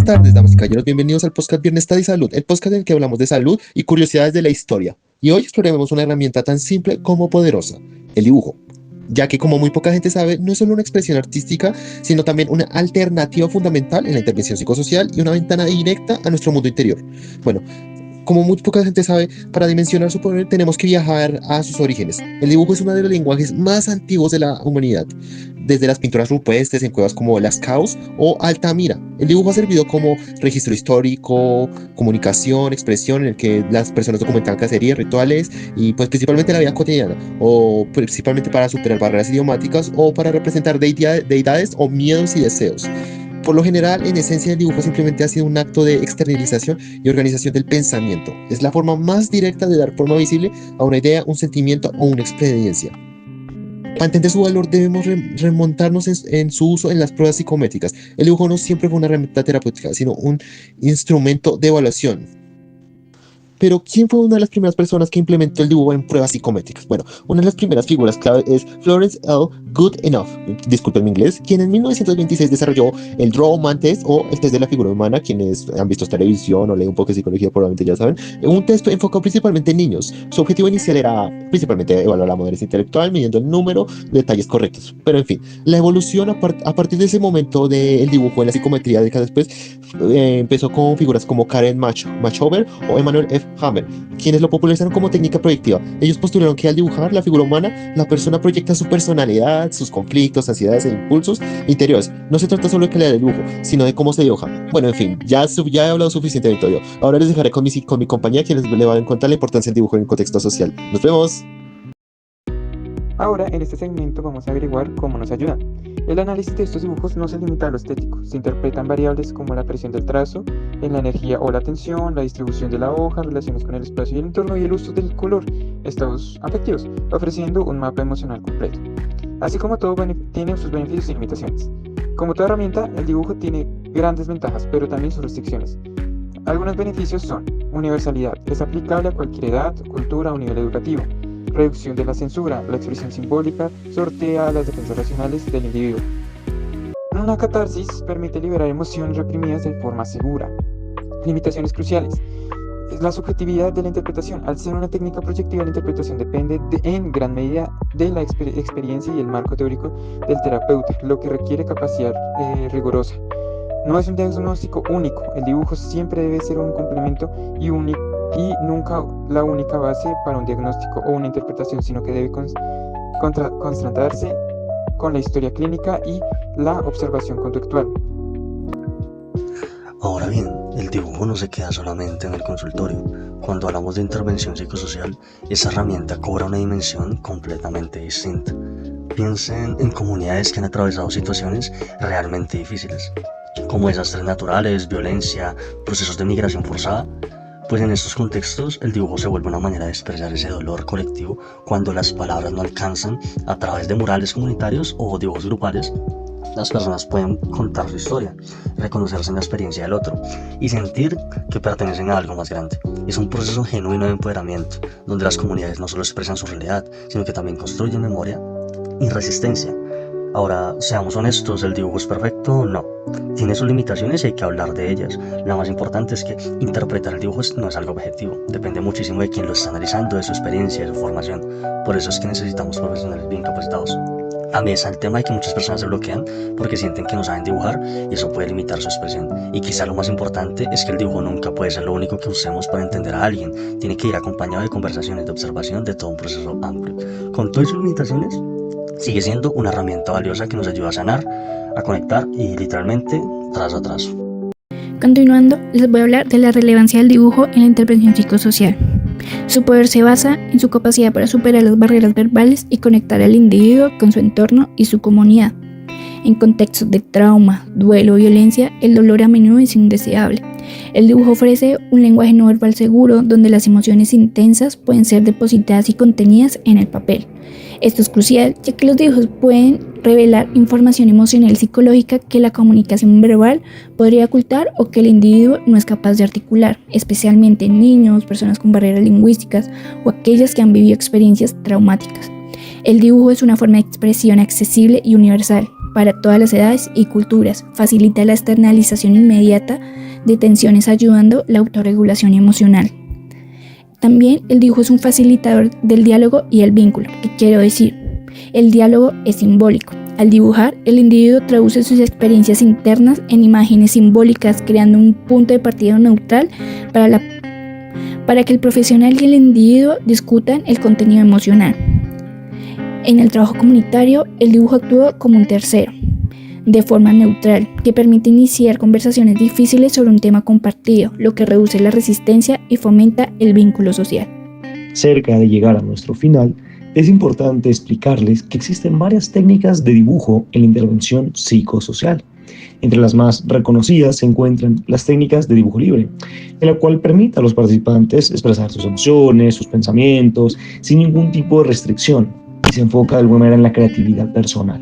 Buenas tardes, damas y caballeros, bienvenidos al podcast Bienestar y Salud, el podcast en el que hablamos de salud y curiosidades de la historia. Y hoy exploraremos una herramienta tan simple como poderosa, el dibujo. Ya que como muy poca gente sabe, no es solo una expresión artística, sino también una alternativa fundamental en la intervención psicosocial y una ventana directa a nuestro mundo interior. Bueno, como muy poca gente sabe, para dimensionar su poder tenemos que viajar a sus orígenes. El dibujo es uno de los lenguajes más antiguos de la humanidad, desde las pinturas rupestres en cuevas como Lascaux o Altamira. El dibujo ha servido como registro histórico, comunicación, expresión, en el que las personas documentaban cacerías, rituales y pues principalmente la vida cotidiana, o principalmente para superar barreras idiomáticas o para representar deidades o miedos y deseos. Por lo general, en esencia, el dibujo simplemente ha sido un acto de externalización y organización del pensamiento. Es la forma más directa de dar forma visible a una idea, un sentimiento o una experiencia. Para entender su valor debemos remontarnos en su uso en las pruebas psicométricas. El dibujo no siempre fue una herramienta terapéutica, sino un instrumento de evaluación. Pero, ¿quién fue una de las primeras personas que implementó el dibujo en pruebas psicométricas? Bueno, una de las primeras figuras clave es Florence L. Goodenough, disculpen mi inglés, quien en 1926 desarrolló el Drawman Test o el test de la figura humana. Quienes han visto televisión o leen un poco de psicología probablemente ya saben. Un test enfocado principalmente en niños. Su objetivo inicial era principalmente evaluar la madurez intelectual, midiendo el número de detalles correctos. Pero en fin, la evolución a partir de ese momento del dibujo en la psicometría décadas después empezó con figuras como Karen Machover o Emmanuel F. Hammer, quienes lo popularizaron como técnica proyectiva. Ellos postularon que al dibujar la figura humana, la persona proyecta su personalidad, sus conflictos, ansiedades e impulsos interiores. No se trata solo de calidad del dibujo, sino de cómo se dibuja. Bueno, en fin, ya he hablado suficiente de todo. Ahora les dejaré con mi compañía, quienes le van a contar la importancia del dibujo en el contexto social. ¡Nos vemos! Ahora, en este segmento vamos a averiguar cómo nos ayudan. El análisis de estos dibujos no se limita a lo estético, se interpretan variables como la presión del trazo, en la energía o la tensión, la distribución de la hoja, relaciones con el espacio y el entorno y el uso del color, estados afectivos, ofreciendo un mapa emocional completo. Así como todo tiene sus beneficios y limitaciones. Como toda herramienta, el dibujo tiene grandes ventajas, pero también sus restricciones. Algunos beneficios son: universalidad, es aplicable a cualquier edad, cultura o nivel educativo. Reducción de la censura, la expresión simbólica sortea las defensas racionales del individuo. Una catarsis permite liberar emociones reprimidas de forma segura. Limitaciones cruciales. La subjetividad de la interpretación. Al ser una técnica proyectiva, la interpretación depende en gran medida de la experiencia y el marco teórico del terapeuta, lo que requiere capacidad rigurosa. No es un diagnóstico único. El dibujo siempre debe ser un complemento y nunca la única base para un diagnóstico o una interpretación, sino que debe contrastarse con la historia clínica y la observación conductual. Ahora bien, el dibujo no se queda solamente en el consultorio. Cuando hablamos de intervención psicosocial, esa herramienta cobra una dimensión completamente distinta. Piensen en comunidades que han atravesado situaciones realmente difíciles, como desastres naturales, violencia, procesos de migración forzada. Pues en estos contextos el dibujo se vuelve una manera de expresar ese dolor colectivo cuando las palabras no alcanzan. A través de murales comunitarios o dibujos grupales, las personas pueden contar su historia, reconocerse en la experiencia del otro y sentir que pertenecen a algo más grande. Es un proceso genuino de empoderamiento, donde las comunidades no solo expresan su realidad, sino que también construyen memoria y resistencia. Ahora, seamos honestos, ¿el dibujo es perfecto? No. Tiene sus limitaciones y hay que hablar de ellas. La más importante es que interpretar el dibujo no es algo objetivo. Depende muchísimo de quien lo está analizando, de su experiencia, de su formación. Por eso es que necesitamos profesionales bien capacitados. A mí está el tema de que muchas personas se bloquean porque sienten que no saben dibujar y eso puede limitar su expresión. Y quizá lo más importante es que el dibujo nunca puede ser lo único que usemos para entender a alguien. Tiene que ir acompañado de conversaciones, de observación, de todo un proceso amplio. Con todas sus limitaciones, sigue siendo una herramienta valiosa que nos ayuda a sanar, a conectar y literalmente trazo a trazo. Continuando, les voy a hablar de la relevancia del dibujo en la intervención psicosocial. Su poder se basa en su capacidad para superar las barreras verbales y conectar al individuo con su entorno y su comunidad. En contextos de trauma, duelo o violencia, el dolor a menudo es indeseable. El dibujo ofrece un lenguaje no verbal seguro donde las emociones intensas pueden ser depositadas y contenidas en el papel. Esto es crucial, ya que los dibujos pueden revelar información emocional y psicológica que la comunicación verbal podría ocultar o que el individuo no es capaz de articular, especialmente en niños, personas con barreras lingüísticas o aquellas que han vivido experiencias traumáticas. El dibujo es una forma de expresión accesible y universal. para todas las edades y culturas, facilita la externalización inmediata de tensiones ayudando la autorregulación emocional. También el dibujo es un facilitador del diálogo y el vínculo. ¿Qué quiero decir? El diálogo es simbólico. Al dibujar, el individuo traduce sus experiencias internas en imágenes simbólicas, creando un punto de partida neutral para que el profesional y el individuo discutan el contenido emocional. En el trabajo comunitario, el dibujo actúa como un tercero, de forma neutral, que permite iniciar conversaciones difíciles sobre un tema compartido, lo que reduce la resistencia y fomenta el vínculo social. Cerca de llegar a nuestro final, es importante explicarles que existen varias técnicas de dibujo en la intervención psicosocial. Entre las más reconocidas se encuentran las técnicas de dibujo libre, en la cual permite a los participantes expresar sus emociones, sus pensamientos, sin ningún tipo de restricción, y se enfoca de alguna manera en la creatividad personal.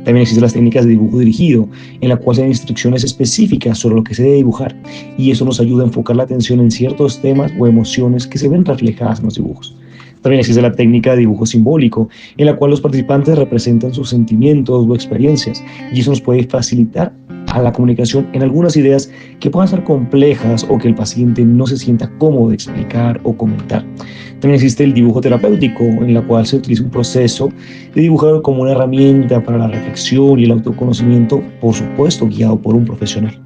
También existen las técnicas de dibujo dirigido, en la cual se dan instrucciones específicas sobre lo que se debe dibujar, y eso nos ayuda a enfocar la atención en ciertos temas o emociones que se ven reflejadas en los dibujos. También existe la técnica de dibujo simbólico, en la cual los participantes representan sus sentimientos o experiencias, y eso nos puede facilitar a la comunicación en algunas ideas que puedan ser complejas o que el paciente no se sienta cómodo de explicar o comentar. También existe el dibujo terapéutico, en la cual se utiliza un proceso de dibujar como una herramienta para la reflexión y el autoconocimiento, por supuesto guiado por un profesional.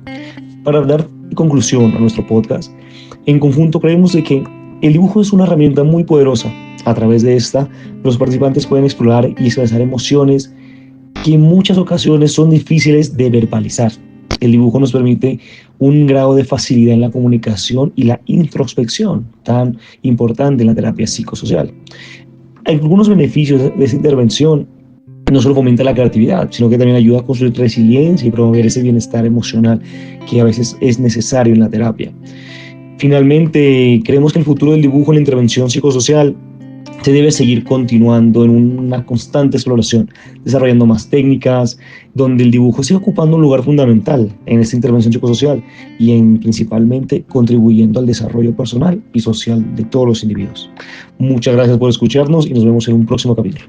Para dar conclusión a nuestro podcast, en conjunto creemos de que el dibujo es una herramienta muy poderosa. A través de esta, los participantes pueden explorar y expresar emociones que en muchas ocasiones son difíciles de verbalizar. El dibujo nos permite un grado de facilidad en la comunicación y la introspección, tan importante en la terapia psicosocial. Algunos beneficios de esta intervención no solo fomenta la creatividad, sino que también ayuda a construir resiliencia y promover ese bienestar emocional que a veces es necesario en la terapia. Finalmente, creemos que el futuro del dibujo en la intervención psicosocial se debe seguir continuando en una constante exploración, desarrollando más técnicas, donde el dibujo sigue ocupando un lugar fundamental en esta intervención psicosocial y principalmente contribuyendo al desarrollo personal y social de todos los individuos. Muchas gracias por escucharnos y nos vemos en un próximo capítulo.